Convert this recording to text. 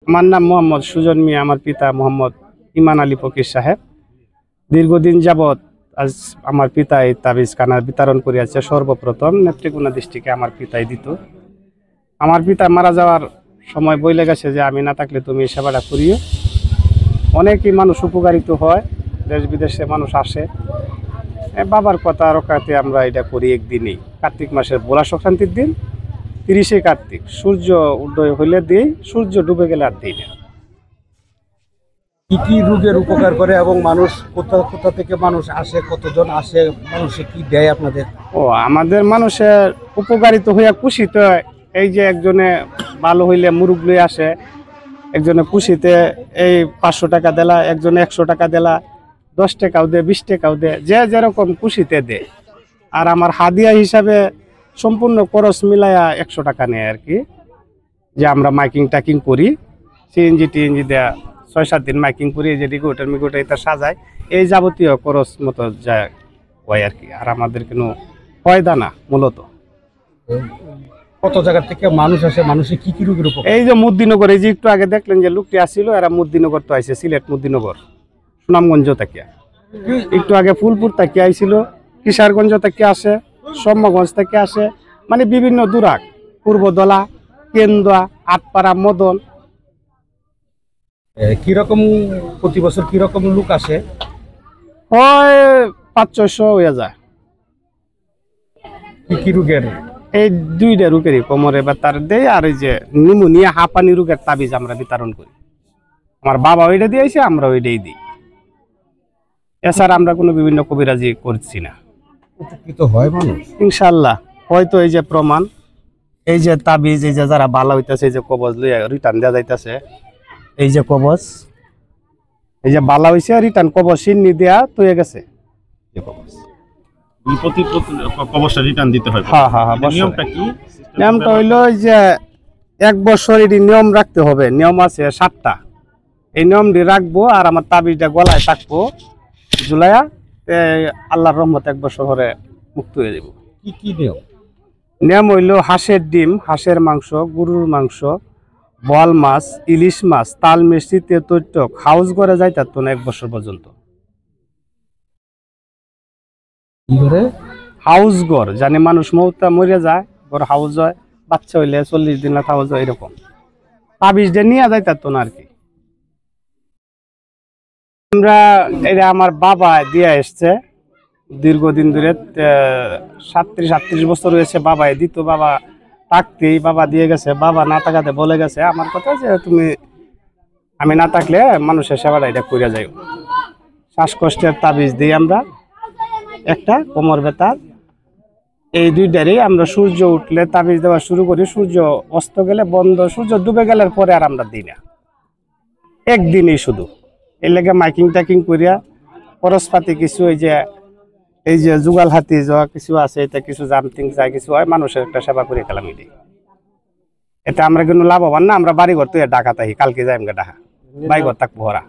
আমার নাম মোহাম্মদ সুজন মিয়া। আমার পিতা মোহাম্মদ ইমান আলী ফকির সাহেব। দীর্ঘদিন যাবৎ আজ আমার পিতা এই তাবিজ খানা বিতরণ করিয়াছে। সর্বপ্রথম নেত্রীগুনা ডিস্ট্রিক্টে আমার পিতাই দিত। আমার পিতা মারা যাওয়ার সময় বইলে গেছে যে আমি না থাকলে তুমি এই সেবাটা করিও। অনেকই মানুষ উপকারিত হয়, দেশ বিদেশে মানুষ আসে। বাবার কথা রক্ষাতে আমরা এটা করি একদিনই, কার্তিক মাসের বোলা সংক্রান্তির দিন 30শে কার্তিক। সূর্য উদয় হইলে দিই, সূর্য ডুবে গেলে আর দিই না। কি কি রোগের উপকার করে এবং মানুষ কোথা কোথা থেকে মানুষ আসে, কতজন আসে, মানুষে কি দেয় আপনাদের? আমাদের মানুষের উপকারিত হইয়া খুশিত। এই যে একজনে ভালো হইলে মুরুগ লই আসে, একজনে খুশিতে এই 500 টাকা দিলা, একজনে 100 টাকা দিলা, 10 টাকাও দে, 20 টাকাও দে, যে যেরকম খুশিতে দে। আর আমার হাদিয়া হিসাবে সম্পূর্ণ খরচ মিলাইয়া 100 টাকা নেয় আর কি। যে আমরা মাইকিং টাইকিং করি, সিএনজি টিএনজি দেয়া 6-7 দিন মাইকিং করি, যে রিগোটার মিগোটা এটা সাজায়, এই যাবতীয় খরচ মতো যায় হয় আর কি। আর আমাদের কোনো ফয়দা না মূলত। কত জায়গা থেকে মানুষ আসে, মানুষে কি কি রোগের উপকার? এই যে মুদ্দিনগর, এই যে একটু আগে দেখলেন যে লোকটি আসছিল, এরা মুদ্দিনগর তো আইছে, সিলেট মুদ্দিনগর, সুনামগঞ্জ থেকে। একটু আগে ফুলপুর থেকে আইছিল, কিশোরগঞ্জ থেকে আসে, সম্যগঞ্জ থেকে আসে, মানে বিভিন্ন দূরাক, পূর্বদলা, কেন্দুয়া, আটপাড়া, মদন। কিরকম প্রতি বছর কিরকম লোক আসে? হয় 500-600 হয়ে যায়। কি কি রোগের? এই 2টা রোগেরই, কোমরে ব্যথার দেয় আর এই যে নিউমোনিয়া, হাঁপানি রোগের তাবিজ আমরা বিতরণ করি। আমার বাবা ওইটা দিয়েছে, আমরা ওইটাই দিই। এছাড়া আমরা কোনো বিভিন্ন কবিরাজি করছি না। উপকৃত হয় মানুষ ইনশাল্লাহ। হয়তো এই যে প্রমাণ, এই যে তাবিজ, এই যে যারা ভালো হইতেছে, এই যে কবজ লইয়া রিটার্ন দেওয়া যাইতেছে, এই যে কবজ, এই যে বালা হইছে রিটার্ন কবজ সিন্নি দেয়া তৈরি গেছে। প্রতি কবচটা রিটার্ন দিতে হয়। হ্যাঁ হ্যাঁ হ্যাঁ। নিয়মটা কি? নিয়মটা হইলো যে 1 বছর এটি নিয়ম রাখতে হবে। নিয়ম আছে 7টা। এই নিয়মটি রাখবো আর আমার তাবিজটা গলায় থাকবো ঝুলাইয়া, আল্লাহর রহমতে 1 বছর পরে মুক্ত হয়ে যাব। কি কি নিয়ম? নিয়ম হইল হাঁসের ডিম, হাঁসের মাংস, গরুর মাংস, বল মাছ, ইলিশ মাছ, তাল মিষ্টি, তেঁতুল টক হাউস ঘরে যাইতে তো না 1 বছর পর্যন্ত। হাউস ঘর জানি মানুষ মৌতা মরে যায়, ঘর হাউস হয়, বাচ্চা হইলে 40 দিন হাউস হয়, এরকম তাবিজ দিয়ে নিয়ে যাইতে তো না আর কি। আমরা এটা আমার বাবা দিয়ে এসছে দীর্ঘদিন ধরে, 37-38 বছর হয়েছে বাবাই দিত। বাবা থাকতেই বাবা দিয়ে গেছে, বাবা না থাকাতে বলে গেছে আমার কথা যে তুমি, আমি না থাকলে মানুষের সেবাটা এটা করে যাই। শ্বাসকষ্টের তাবিজ দিই আমরা একটা, কোমর ব্যথা, এই 2টারই আমরা সূর্য উঠলে তাবিজ দেওয়া শুরু করি, সূর্য অস্ত গেলে বন্ধ, সূর্য ডুবে গেলে পরে আর আমরা দিই না, একদিনই শুধু। এর লেগে মাইকিং টাইকিং করিয়া খরচপাতি কিছু, এই যে যুগাল হাতি যাওয়া কিছু আছে, এটা কিছু জামতিং যায় কিছু হয়, মানুষের একটা সেবা করে গেলাম। এটা আমরা কিন্তু লাভবান না। আমরা বাড়ি ঘর তো ঢাকা থাকি, কালকে যাই আমরা ঢাকা, বাড়ি ঘর থাকবো ওরা।